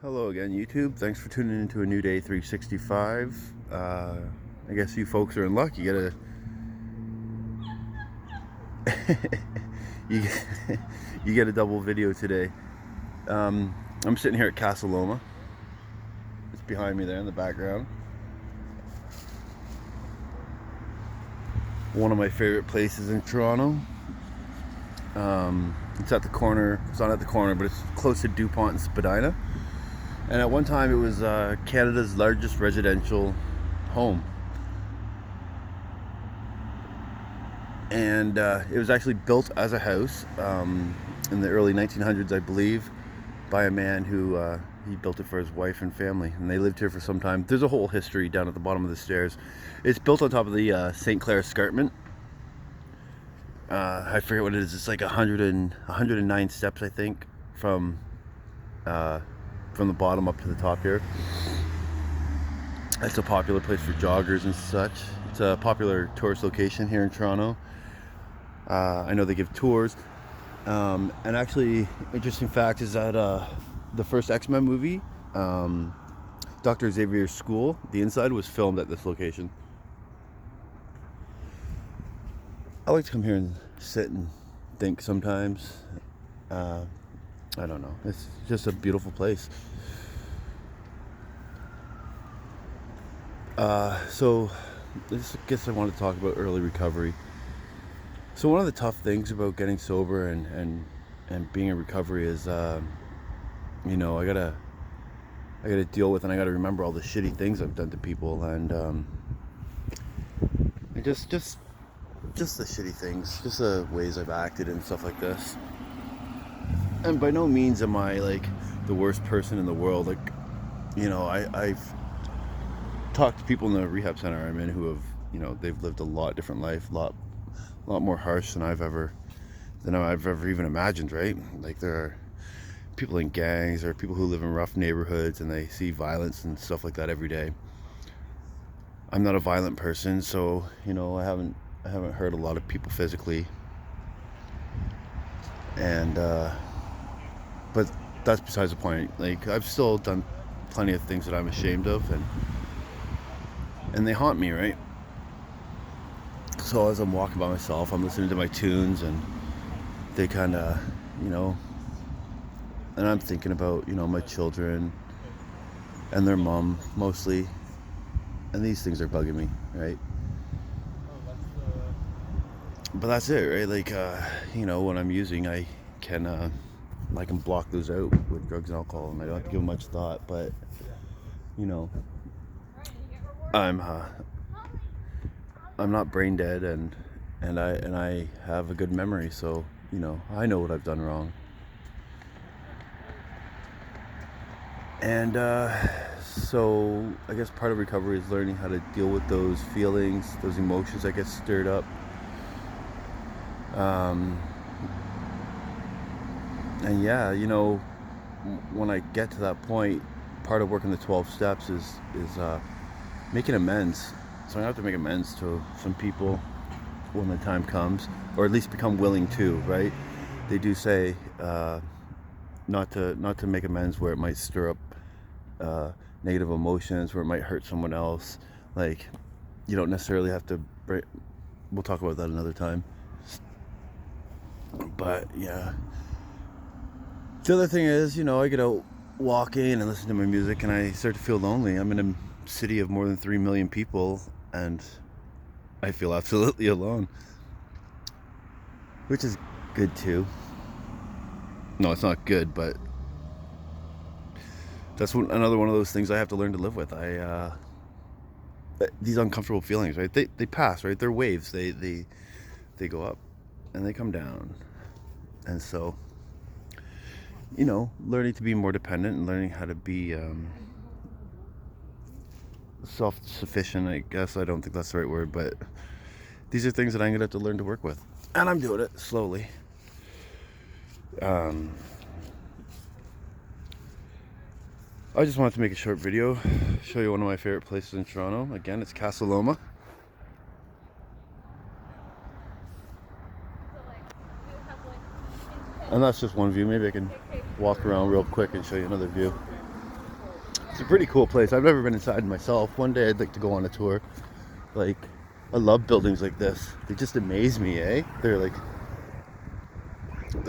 Hello again, YouTube. Thanks for tuning into a new day 365. I guess you folks are in luck. You get a you get, you get a double video today. I'm sitting here at Casa Loma. It's behind me there in the background. One of my favorite places in Toronto. It's at the corner. It's not at the corner, but it's close to DuPont and Spadina. And at one time, it was Canada's largest residential home. And it was actually built as a house in the early 1900s, I believe, by a man who he built it for his wife and family. And they lived here for some time. There's a whole history down at the bottom of the stairs. It's built on top of the St. Clair Escarpment. I forget what it is. It's like 109 steps, I think, from the bottom up to the top here. It's a popular place for joggers and such. It's a popular tourist location here in Toronto. I know they give tours. And actually, interesting fact is that the first X-Men movie, Dr. Xavier's school, the inside was filmed at this location. I like to come here and sit and think sometimes. I don't know. It's just a beautiful place. So I guess I want to talk about early recovery. So one of the tough things about getting sober and being in recovery is, I gotta deal with, and I gotta remember all the shitty things I've done to people, and just the shitty things, just the ways I've acted and stuff like this. And by no means am I like the worst person in the world. Like, I've talked to people in the rehab center I'm in who have, they've lived a lot different life, a lot more harsh than I've ever even imagined, right? Like, there are people in gangs, there are people who live in rough neighborhoods, and they see violence and stuff like that every day. I'm not a violent person, so I haven't hurt a lot of people physically, and but that's besides the point. Like, I've still done plenty of things that I'm ashamed of, and they haunt me, right? So as I'm walking by myself, I'm listening to my tunes, and they kind of, and I'm thinking about, my children and their mom mostly, and these things are bugging me, right? But that's it, right? Like, when I'm using, I can block those out with drugs and alcohol, and I don't have to give them much thought. But I'm not brain dead, and I have a good memory, so I know what I've done wrong. And so I guess part of recovery is learning how to deal with those feelings, those emotions that get stirred up. And yeah, when I get to that point, part of working the 12 steps is making amends. So I have to make amends to some people when the time comes, or at least become willing to, right? They do say not to make amends where it might stir up negative emotions, where it might hurt someone else. Like, you don't necessarily have to we'll talk about that another time. But yeah, the other thing is, I get out walking and listen to my music, and I start to feel lonely. I'm in a city of more than 3 million people, and I feel absolutely alone, which is good too. No, it's not good, but that's another one of those things I have to learn to live with. These uncomfortable feelings, right? They pass, right? They're waves. They go up and they come down, and so learning to be more dependent and learning how to be self-sufficient, I guess. I don't think that's the right word, but these are things that I'm gonna have to learn to work with, and I'm doing it slowly. I just wanted to make a short video, show you one of my favorite places in Toronto. Again, it's Casa Loma. And that's just one view. Maybe I can walk around real quick and show you another view. It's a pretty cool place. I've never been inside myself. One day I'd like to go on a tour. Like, I love buildings like this. They just amaze me, eh? They're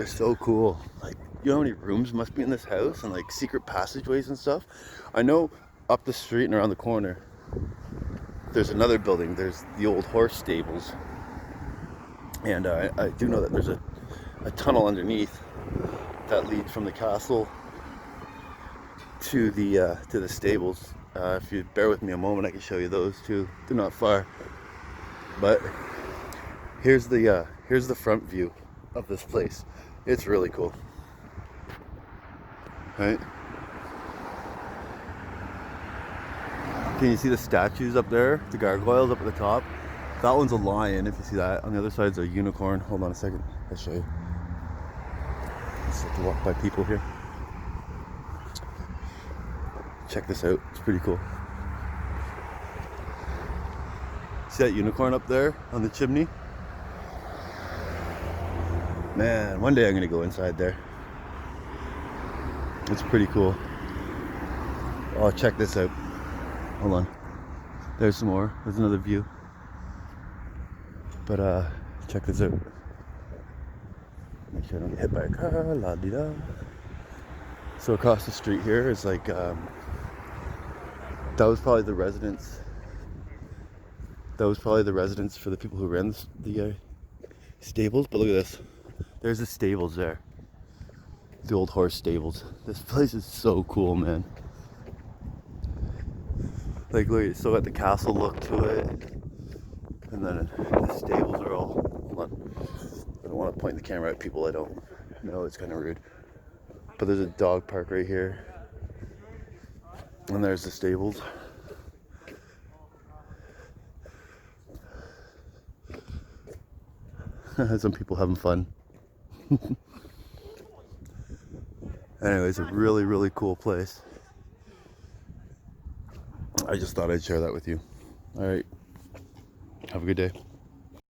so cool. Like, you know how many rooms must be in this house, and like secret passageways and stuff? I know up the street and around the corner there's another building. There's the old horse stables. And I do know that there's a tunnel underneath that leads from the castle to the stables. If you bear with me a moment, I can show you those too. They're not far. But here's the front view of this place. It's really cool. Right? Can you see the statues up there? The gargoyles up at the top? That one's a lion, if you see that. On the other side's a unicorn. Hold on a second. I'll show you. Just have to walk by people here. Check this out. It's pretty cool. See that unicorn up there on the chimney? Man, one day I'm gonna go inside there. It's pretty cool. Oh, check this out. Hold on. There's some more. There's another view. But check this out. Make sure I don't get hit by a car. La di da. So across the street here is like that was probably the residence. That was probably the residence for the people who ran the stables. But look at this. There's the stables there. The old horse stables. This place is so cool, man. Like, look, it's still got the castle look to it. And then the stables are all, hold on. I don't want to point the camera at people I don't know, it's kind of rude. But there's a dog park right here. And there's the stables. Some people having fun. Anyways, a really, really cool place. I just thought I'd share that with you. All right. Have a good day.